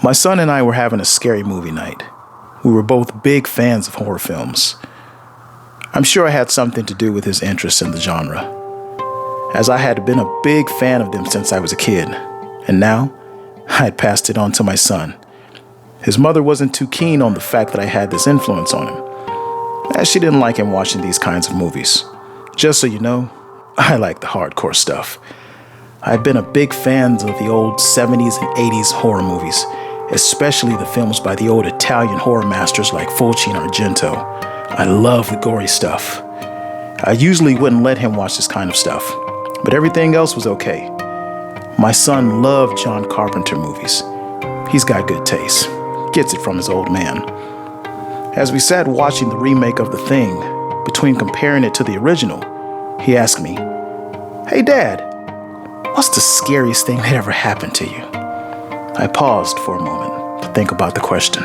My son and I were having a scary movie night. We were both big fans of horror films. I'm sure I had something to do with his interest in the genre, as I had been a big fan of them since I was a kid, and now I had passed it on to my son. His mother wasn't too keen on the fact that I had this influence on him, as she didn't like him watching these kinds of movies. Just so you know, I like the hardcore stuff. I've been a big fan of the old 70s and 80s horror movies, especially the films by the old Italian horror masters like Fulci and Argento. I love the gory stuff. I usually wouldn't let him watch this kind of stuff, but everything else was okay. My son loved John Carpenter movies. He's got good taste. Gets it from his old man. As we sat watching the remake of The Thing, between comparing it to the original, he asked me, "Hey Dad, what's the scariest thing that ever happened to you?" I paused for a moment to think about the question.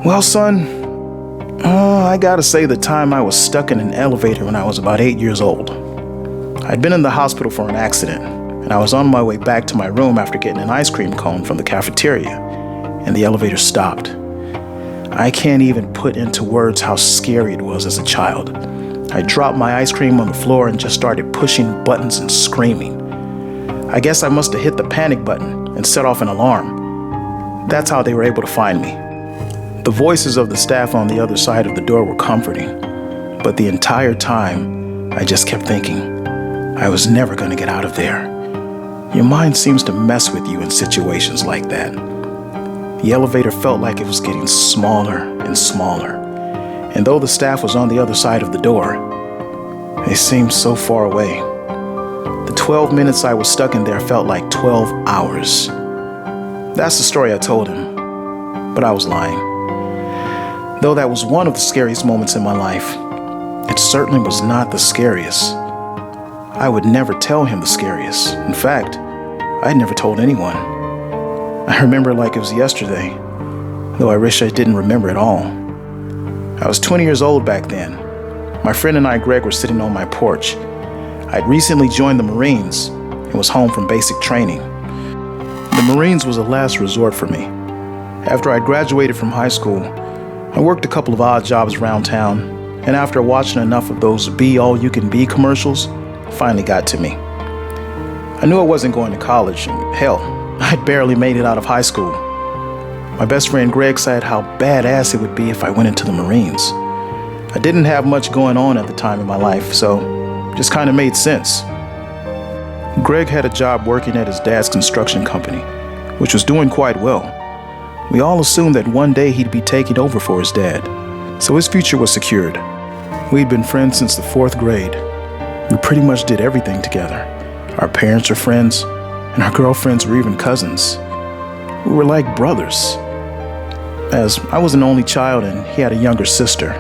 "Well, son, I gotta say the time I was stuck in an elevator when I was about 8 years old. I'd been in the hospital for an accident, and I was on my way back to my room after getting an ice cream cone from the cafeteria, and the elevator stopped. I can't even put into words how scary it was as a child. I dropped my ice cream on the floor and just started pushing buttons and screaming. I guess I must have hit the panic button and set off an alarm. That's how they were able to find me. The voices of the staff on the other side of the door were comforting, but the entire time, I just kept thinking, I was never going to get out of there. Your mind seems to mess with you in situations like that. The elevator felt like it was getting smaller and smaller, and though the staff was on the other side of the door, they seemed so far away. The 12 minutes I was stuck in there felt like 12 hours. That's the story I told him, but I was lying. Though that was one of the scariest moments in my life, it certainly was not the scariest. I would never tell him the scariest. In fact, I had never told anyone. I remember it like it was yesterday, though I wish I didn't remember at all. I was 20 years old back then. My friend and I, Greg, were sitting on my porch. I'd recently joined the Marines and was home from basic training. The Marines was a last resort for me. After I graduated from high school, I worked a couple of odd jobs around town, and after watching enough of those Be All You Can Be commercials, it finally got to me. I knew I wasn't going to college, and hell, I'd barely made it out of high school. My best friend Greg said how badass it would be if I went into the Marines. I didn't have much going on at the time in my life, so it just kind of made sense. Greg had a job working at his dad's construction company, which was doing quite well. We all assumed that one day he'd be taking over for his dad, so his future was secured. We'd been friends since the 4th grade. We pretty much did everything together. Our parents were friends, and our girlfriends were even cousins. We were like brothers, as I was an only child and he had a younger sister.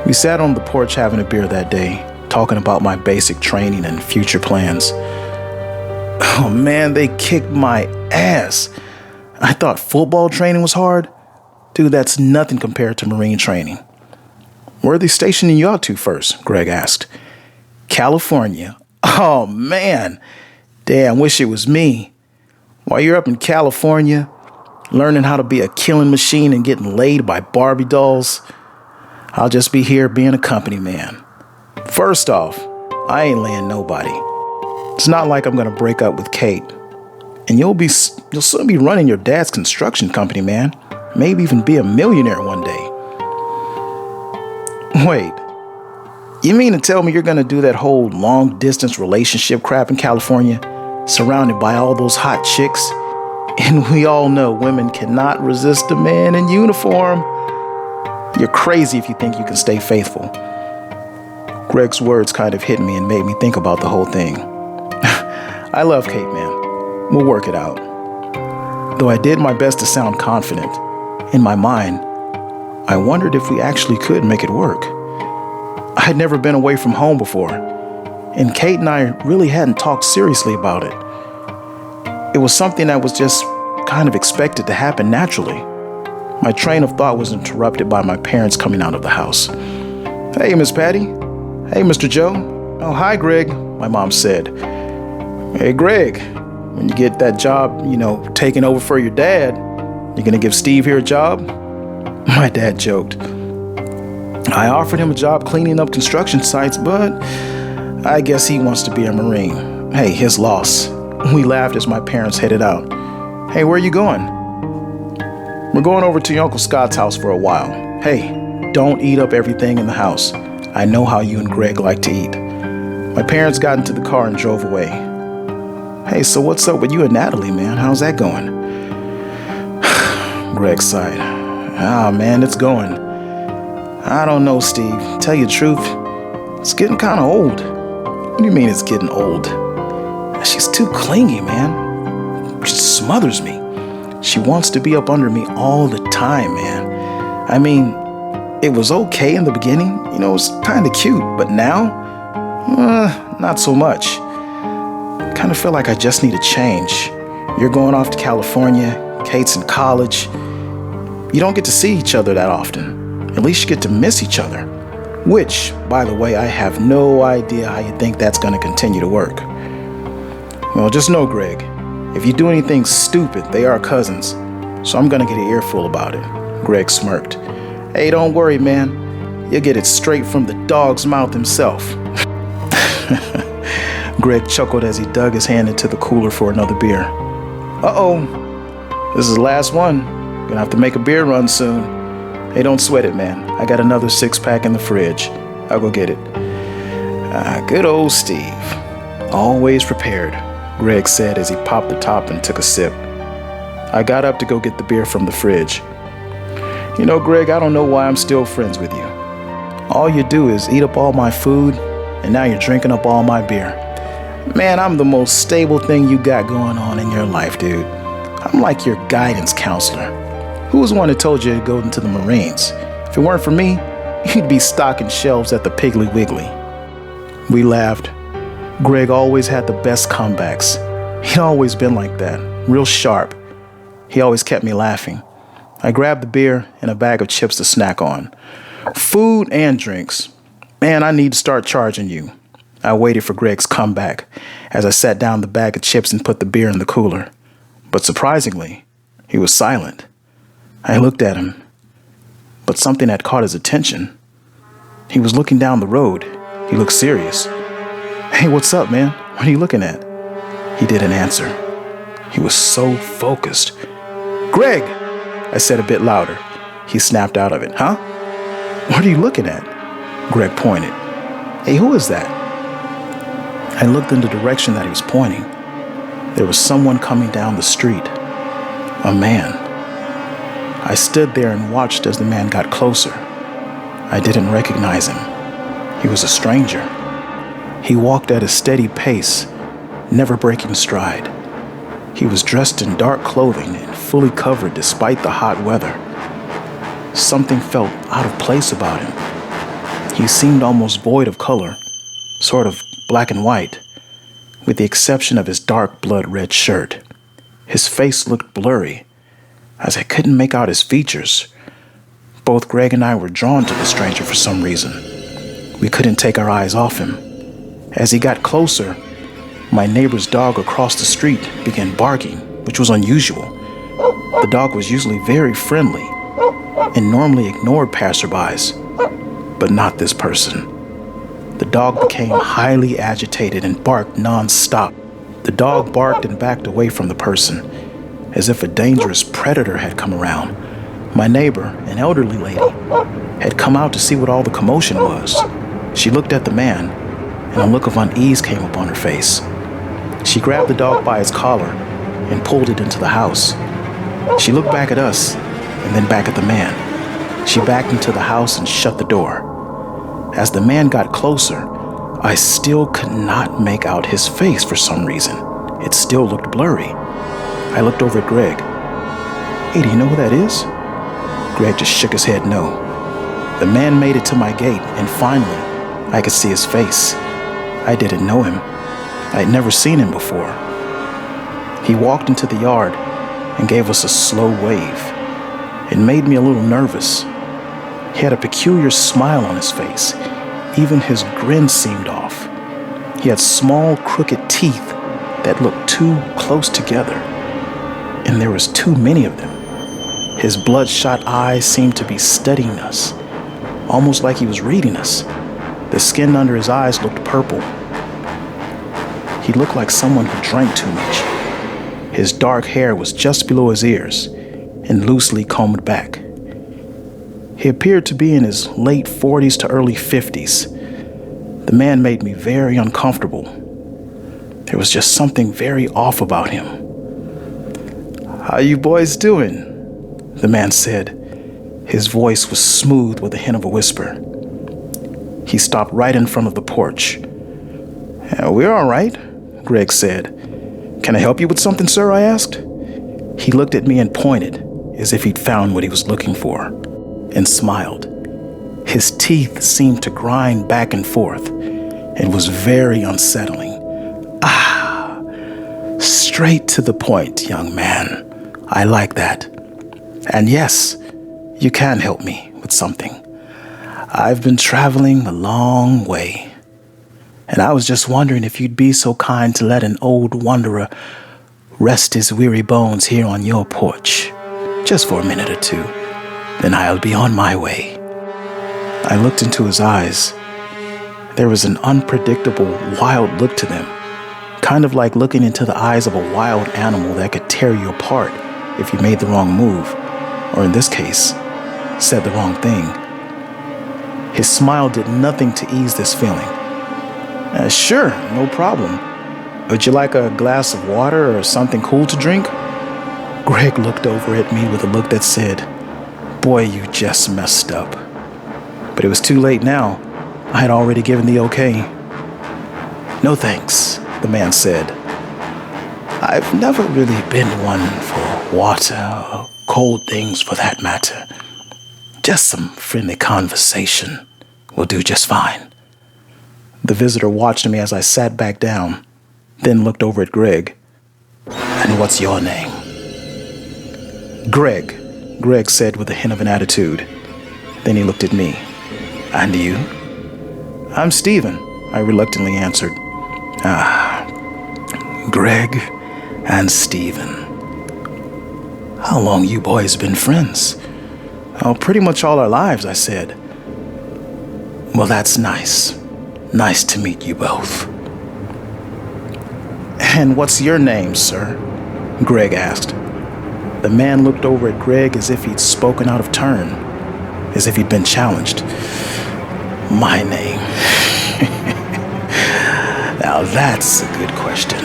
We sat on the porch having a beer that day, talking about my basic training and future plans. Oh man, they kicked my ass. I thought football training was hard. Dude, that's nothing compared to Marine training. "Where are they stationing you out to first?" Greg asked. "California." Oh man, damn, wish it was me. While you're up in California, learning how to be a killing machine and getting laid by Barbie dolls, I'll just be here being a company man. First off, I ain't laying nobody. It's not like I'm gonna break up with Kate. And you'll soon be running your dad's construction company, man. Maybe even be a millionaire one day. Wait, you mean to tell me you're gonna do that whole long-distance relationship crap in California, surrounded by all those hot chicks? And we all know women cannot resist a man in uniform. You're crazy if you think you can stay faithful. Greg's words kind of hit me and made me think about the whole thing. I love Kate, man. We'll work it out. Though I did my best to sound confident, in my mind, I wondered if we actually could make it work. I had never been away from home before, and Kate and I really hadn't talked seriously about it. It was something that was just kind of expected to happen naturally. My train of thought was interrupted by my parents coming out of the house. "Hey, Miss Patty. Hey, Mr. Joe." "Oh, hi, Greg," my mom said. "Hey, Greg, when you get that job, taking over for your dad, you gonna give Steve here a job? My dad joked. I offered him a job cleaning up construction sites, but I guess he wants to be a Marine. Hey, his loss. We laughed as my parents headed out. Hey, where are you going? We're going over to your Uncle Scott's house for a while. Hey, don't eat up everything in the house. I know how you and Greg like to eat. My parents got into the car and drove away. Hey, so what's up with you and Natalie, man? How's that going? Greg sighed. Man, it's going. I don't know, Steve. Tell you the truth, it's getting kind of old. What do you mean it's getting old? She's too clingy, man. She smothers me. She wants to be up under me all the time, man. I mean, it was okay in the beginning. It was kind of cute. But now, not so much. Kind of feel like I just need a change. You're going off to California. Kate's in college. You don't get to see each other that often. At least you get to miss each other. Which, by the way, I have no idea how you think that's going to continue to work. Well, just know, Greg, if you do anything stupid, they are cousins. So I'm going to get an earful about it. Greg smirked. Hey, don't worry, man. You'll get it straight from the dog's mouth himself. Greg chuckled as he dug his hand into the cooler for another beer. Uh-oh. This is the last one. Gonna have to make a beer run soon. Hey, don't sweat it, man. I got another 6-pack in the fridge. I'll go get it. Good old Steve. Always prepared, Greg said as he popped the top and took a sip. I got up to go get the beer from the fridge. Greg, I don't know why I'm still friends with you. All you do is eat up all my food, and now you're drinking up all my beer. Man, I'm the most stable thing you got going on in your life, dude. I'm like your guidance counselor. Who was the one that told you to go into the Marines? If it weren't for me, you'd be stocking shelves at the Piggly Wiggly. We laughed. Greg always had the best comebacks. He'd always been like that, real sharp. He always kept me laughing. I grabbed the beer and a bag of chips to snack on. Food and drinks. Man, I need to start charging you. I waited for Greg's comeback as I set down the bag of chips and put the beer in the cooler. But surprisingly, he was silent. I looked at him, but something had caught his attention. He was looking down the road. He looked serious. Hey, what's up, man? What are you looking at? He didn't answer. He was so focused. Greg, I said a bit louder. He snapped out of it. Huh? What are you looking at? Greg pointed. Hey, who is that? I looked in the direction that he was pointing. There was someone coming down the street. A man. I stood there and watched as the man got closer. I didn't recognize him. He was a stranger. He walked at a steady pace, never breaking stride. He was dressed in dark clothing and fully covered despite the hot weather. Something felt out of place about him. He seemed almost void of color, sort of black and white, with the exception of his dark blood-red shirt. His face looked blurry, as I couldn't make out his features. Both Greg and I were drawn to the stranger for some reason. We couldn't take our eyes off him. As he got closer, my neighbor's dog across the street began barking, which was unusual. The dog was usually very friendly and normally ignored passerbys, but not this person. The dog became highly agitated and barked non-stop. The dog barked and backed away from the person, as if a dangerous predator had come around. My neighbor, an elderly lady, had come out to see what all the commotion was. She looked at the man, and a look of unease came upon her face. She grabbed the dog by its collar and pulled it into the house. She looked back at us and then back at the man. She backed into the house and shut the door. As the man got closer, I still could not make out his face for some reason. It still looked blurry. I looked over at Greg. Hey, do you know who that is? Greg just shook his head no. The man made it to my gate, and finally, I could see his face. I didn't know him. I'd never seen him before. He walked into the yard and gave us a slow wave. It made me a little nervous. He had a peculiar smile on his face. Even his grin seemed off. He had small, crooked teeth that looked too close together, and there was too many of them. His bloodshot eyes seemed to be studying us, almost like he was reading us. The skin under his eyes looked purple. He looked like someone who drank too much. His dark hair was just below his ears and loosely combed back. He appeared to be in his late 40s to early 50s. The man made me very uncomfortable. There was just something very off about him. "How you boys doing?" the man said. His voice was smooth with a hint of a whisper. He stopped right in front of the porch. "We're all right," Greg said. "Can I help you with something, sir?" I asked. He looked at me and pointed, as if he'd found what he was looking for, and smiled. His teeth seemed to grind back and forth. It was very unsettling. Straight to the point, young man. I like that. And yes, you can help me with something. I've been traveling a long way, and I was just wondering if you'd be so kind to let an old wanderer rest his weary bones here on your porch, just for a minute or two. Then I'll be on my way." I looked into his eyes. There was an unpredictable, wild look to them, kind of like looking into the eyes of a wild animal that could tear you apart if you made the wrong move, or in this case, said the wrong thing. His smile did nothing to ease this feeling. Sure, no problem. Would you like a glass of water or something cool to drink?" Greg looked over at me with a look that said, "Boy, you just messed up." But it was too late now. I had already given the okay. "No thanks," the man said. "I've never really been one for water or cold things for that matter. Just some friendly conversation will do just fine." The visitor watched me as I sat back down, then looked over at Greg. "And what's your name?" "Greg," Greg said with a hint of an attitude. Then he looked at me. "And you?" "I'm Stephen," I reluctantly answered. Greg and Stephen. How long you boys been friends?" "Oh, pretty much all our lives," I said. "Well, that's nice. Nice to meet you both." "And what's your name, sir?" Greg asked. The man looked over at Greg as if he'd spoken out of turn, as if he'd been challenged. "My name? Now that's a good question.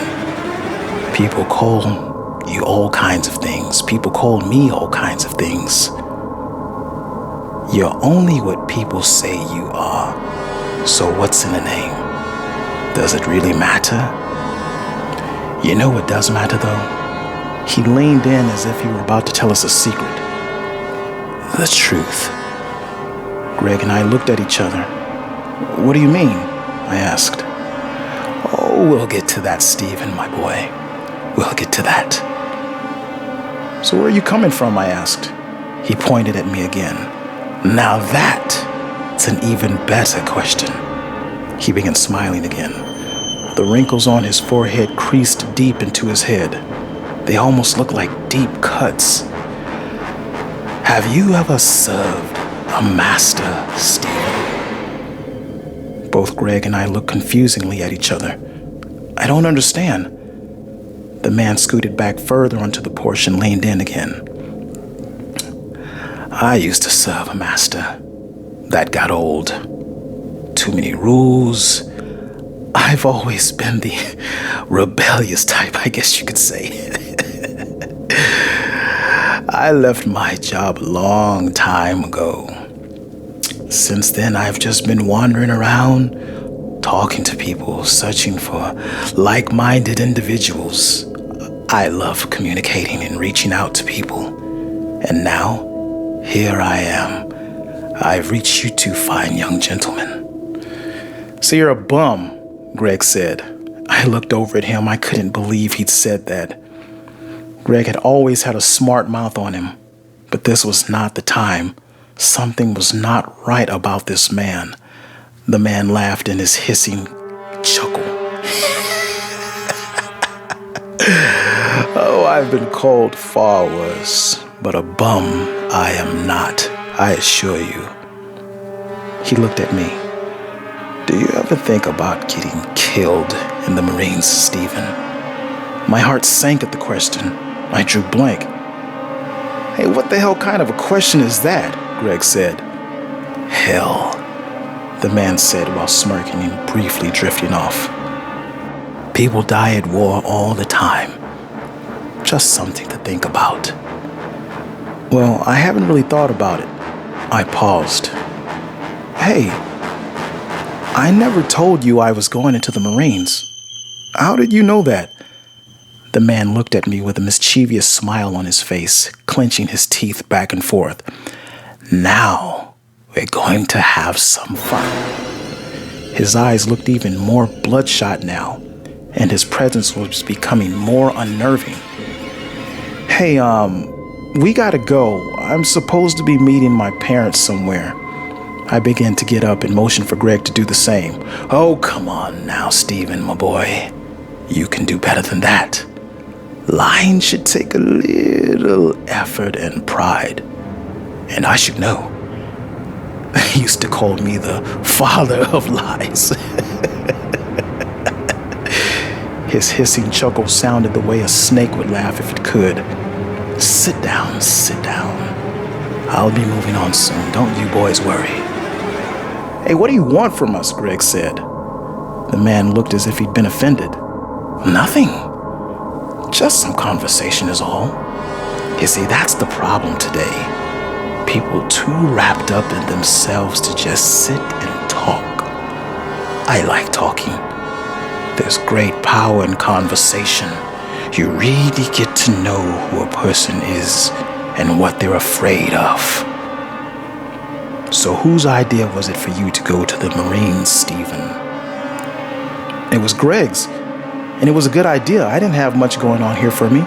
People call you all kinds of things. People call me all kinds of things. You're only what people say you are. So what's in a name? Does it really matter?" "You know what does matter, though?" He leaned in as if he were about to tell us a secret. "The truth." Greg and I looked at each other. "What do you mean?" I asked. "Oh, we'll get to that, Stephen, my boy. We'll get to that." "So where are you coming from?" I asked. He pointed at me again. "Now that's an even better question." He began smiling again. The wrinkles on his forehead creased deep into his head. They almost looked like deep cuts. "Have you ever served a master, Stephen?" Both Greg and I looked confusingly at each other. "I don't understand." The man scooted back further onto the porch and leaned in again. "I used to serve a master. That got old. Too many rules. I've always been the rebellious type, I guess you could say. I left my job a long time ago. Since then, I've just been wandering around, talking to people, searching for like-minded individuals. I love communicating and reaching out to people. And now, here I am. I've reached you two fine young gentlemen." "So you're a bum," Greg said. I looked over at him. I couldn't believe he'd said that. Greg had always had a smart mouth on him, but this was not the time. Something was not right about this man. The man laughed in his hissing chuckle. Oh, I've been called far worse, but a bum I am not, I assure you. He looked at me. Do you ever think about getting killed in the Marines, Stephen? My heart sank at the question. I drew blank. Hey, what the hell kind of a question is that? Greg said. Hell, the man said while smirking and briefly drifting off. People die at war all the time. Just something to think about. Well, I haven't really thought about it. I paused. Hey, I never told you I was going into the Marines. How did you know that? The man looked at me with a mischievous smile on his face, clenching his teeth back and forth. Now, we're going to have some fun. His eyes looked even more bloodshot now, and his presence was becoming more unnerving. Hey, we gotta go. I'm supposed to be meeting my parents somewhere. I began to get up and motion for Greg to do the same. Oh, come on now, Stephen, my boy. You can do better than that. Lying should take a little effort and pride. And I should know. He used to call me the father of lies. His hissing chuckle sounded the way a snake would laugh if it could. Sit down, sit down. I'll be moving on soon. Don't you boys worry. Hey, what do you want from us? Greg said. The man looked as if he'd been offended. Nothing. Just some conversation is all. You see, that's the problem today. People too wrapped up in themselves to just sit and talk. I like talking. There's great power in conversation. You really get to know who a person is and what they're afraid of. So whose idea was it for you to go to the Marines, Stephen? It was Greg's, and it was a good idea. I didn't have much going on here for me.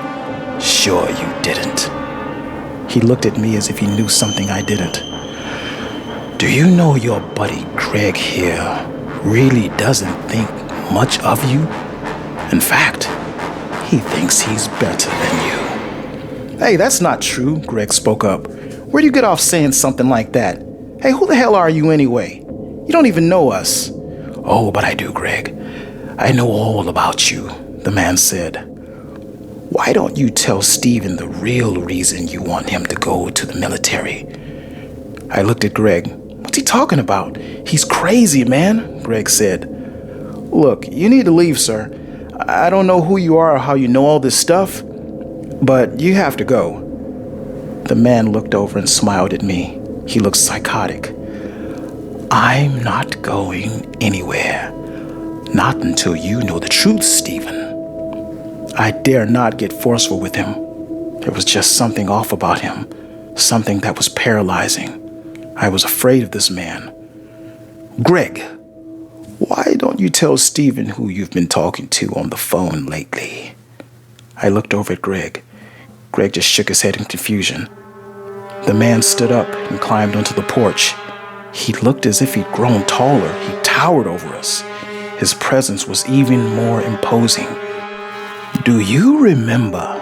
Sure you didn't. He looked at me as if he knew something I didn't. Do you know your buddy Greg here really doesn't think much of you? In fact, he thinks he's better than you. Hey, that's not true, Greg spoke up. Where'd you get off saying something like that? Hey, who the hell are you anyway? You don't even know us. Oh, but I do, Greg. I know all about you, the man said. Why don't you tell Stephen the real reason you want him to go to the military? I looked at Greg. What's he talking about? He's crazy, man, Greg said. Look, you need to leave, sir. I don't know who you are or how you know all this stuff, but you have to go. The man looked over and smiled at me. He looked psychotic. I'm not going anywhere. Not until you know the truth, Stephen. I dare not get forceful with him. There was just something off about him, something that was paralyzing. I was afraid of this man. Greg, why don't you tell Stephen who you've been talking to on the phone lately? I looked over at Greg. Greg just shook his head in confusion. The man stood up and climbed onto the porch. He looked as if he'd grown taller. He towered over us. His presence was even more imposing. Do you remember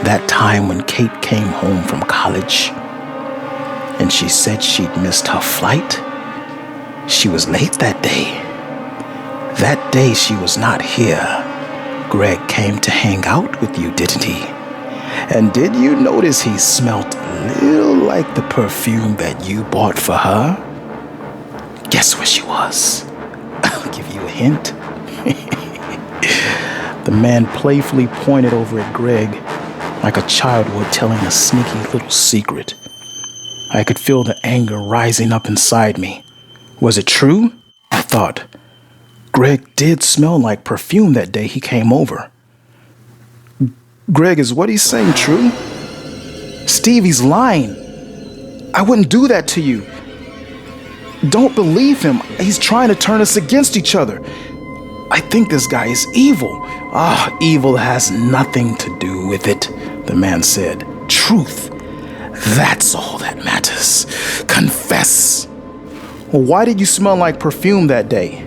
that time when Kate came home from college and she said she'd missed her flight? She was late that day. That day she was not here. Greg came to hang out with you, didn't he? And did you notice he smelt a little like the perfume that you bought for her? Guess where she was? I'll give you a hint. The man playfully pointed over at Greg like a child would telling a sneaky little secret. I could feel the anger rising up inside me. Was it true? I thought. Greg did smell like perfume that day he came over. Greg, is what he's saying true? Steve, he's lying. I wouldn't do that to you. Don't believe him. He's trying to turn us against each other. I think this guy is evil. Evil has nothing to do with it, the man said. Truth. That's all that matters. Confess. Well, why did you smell like perfume that day?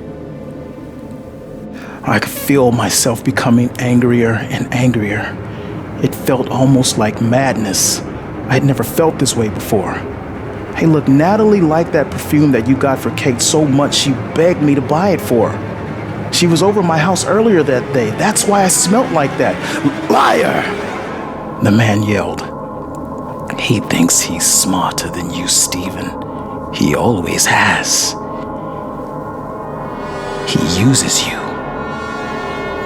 I could feel myself becoming angrier and angrier. It felt almost like madness. I'd never felt this way before. Hey, look, Natalie liked that perfume that you got for Kate so much she begged me to buy it for her. She was over my house earlier that day. That's why I smelled like that. Liar! The man yelled. He thinks he's smarter than you, Stephen. He always has. He uses you.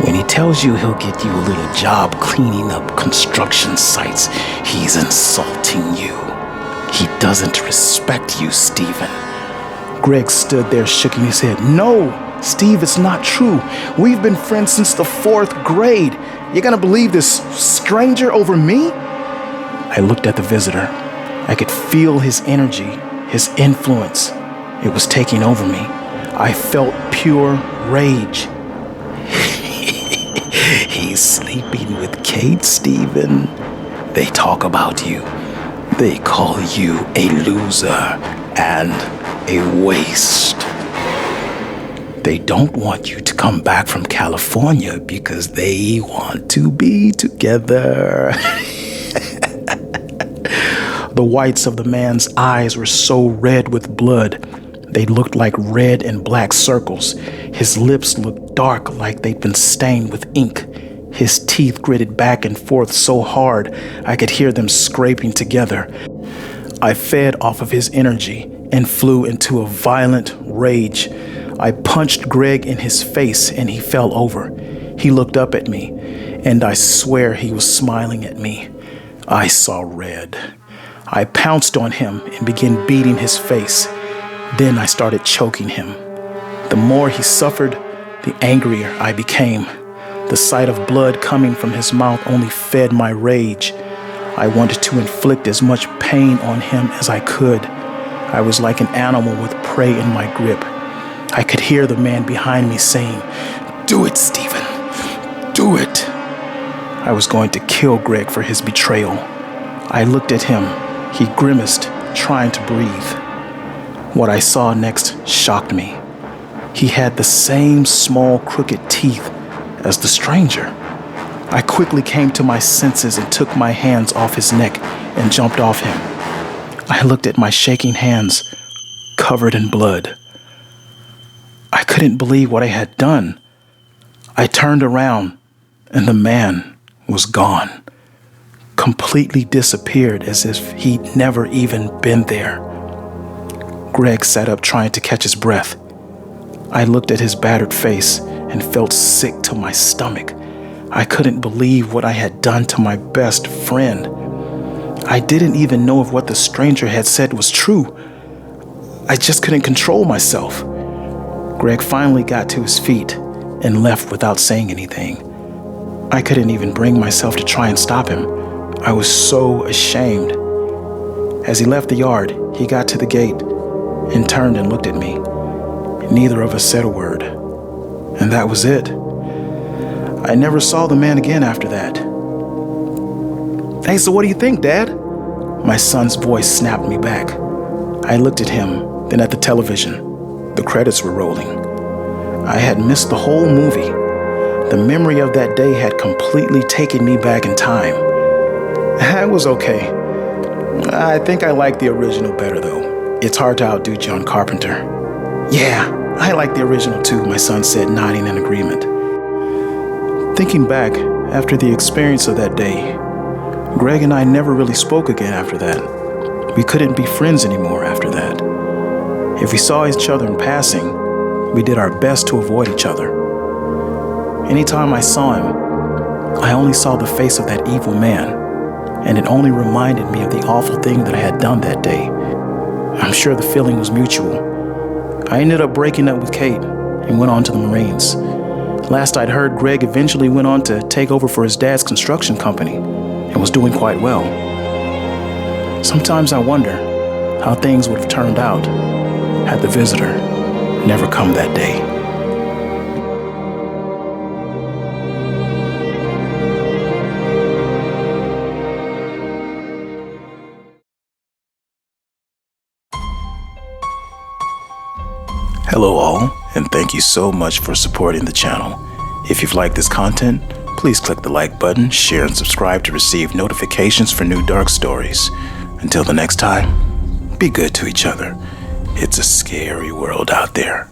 When he tells you he'll get you a little job cleaning up construction sites, he's insulting you. He doesn't respect you, Stephen. Greg stood there shaking his head. No, Steve, it's not true. We've been friends since the 4th grade. You're gonna believe this stranger over me? I looked at the visitor. I could feel his energy, his influence. It was taking over me. I felt pure rage. He's sleeping with Kate, Stephen. They talk about you. They call you a loser and a waste. They don't want you to come back from California because they want to be together. The whites of the man's eyes were so red with blood. They looked like red and black circles. His lips looked dark like they'd been stained with ink. His teeth gritted back and forth so hard I could hear them scraping together. I fed off of his energy and flew into a violent rage. I punched Greg in his face and he fell over. He looked up at me, and I swear he was smiling at me. I saw red. I pounced on him and began beating his face. Then I started choking him. The more he suffered, the angrier I became. The sight of blood coming from his mouth only fed my rage. I wanted to inflict as much pain on him as I could. I was like an animal with prey in my grip. I could hear the man behind me saying, "Do it, Stephen. Do it." I was going to kill Greg for his betrayal. I looked at him. He grimaced, trying to breathe. What I saw next shocked me. He had the same small, crooked teeth as the stranger. I quickly came to my senses and took my hands off his neck and jumped off him. I looked at my shaking hands, covered in blood. I couldn't believe what I had done. I turned around, and the man was gone. Completely disappeared as if he'd never even been there. Greg sat up trying to catch his breath. I looked at his battered face and felt sick to my stomach. I couldn't believe what I had done to my best friend. I didn't even know if what the stranger had said was true. I just couldn't control myself. Greg finally got to his feet and left without saying anything. I couldn't even bring myself to try and stop him. I was so ashamed. As he left the yard, he got to the gate and turned and looked at me. Neither of us said a word. And that was it. I never saw the man again after that. "Hey, so what do you think, Dad?" My son's voice snapped me back. I looked at him, then at the television. The credits were rolling. I had missed the whole movie. The memory of that day had completely taken me back in time. It was okay. I think I like the original better, though. It's hard to outdo John Carpenter. "Yeah, I like the original too," my son said, nodding in agreement. Thinking back, after the experience of that day, Greg and I never really spoke again after that. We couldn't be friends anymore after that. If we saw each other in passing, we did our best to avoid each other. Anytime I saw him, I only saw the face of that evil man, and it only reminded me of the awful thing that I had done that day. I'm sure the feeling was mutual. I ended up breaking up with Kate and went on to the Marines. Last I'd heard, Greg eventually went on to take over for his dad's construction company and was doing quite well. Sometimes I wonder how things would have turned out had the visitor never come that day. Hello all, and thank you so much for supporting the channel. If you've liked this content, please click the like button, share, and subscribe to receive notifications for new dark stories. Until the next time, be good to each other. It's a scary world out there.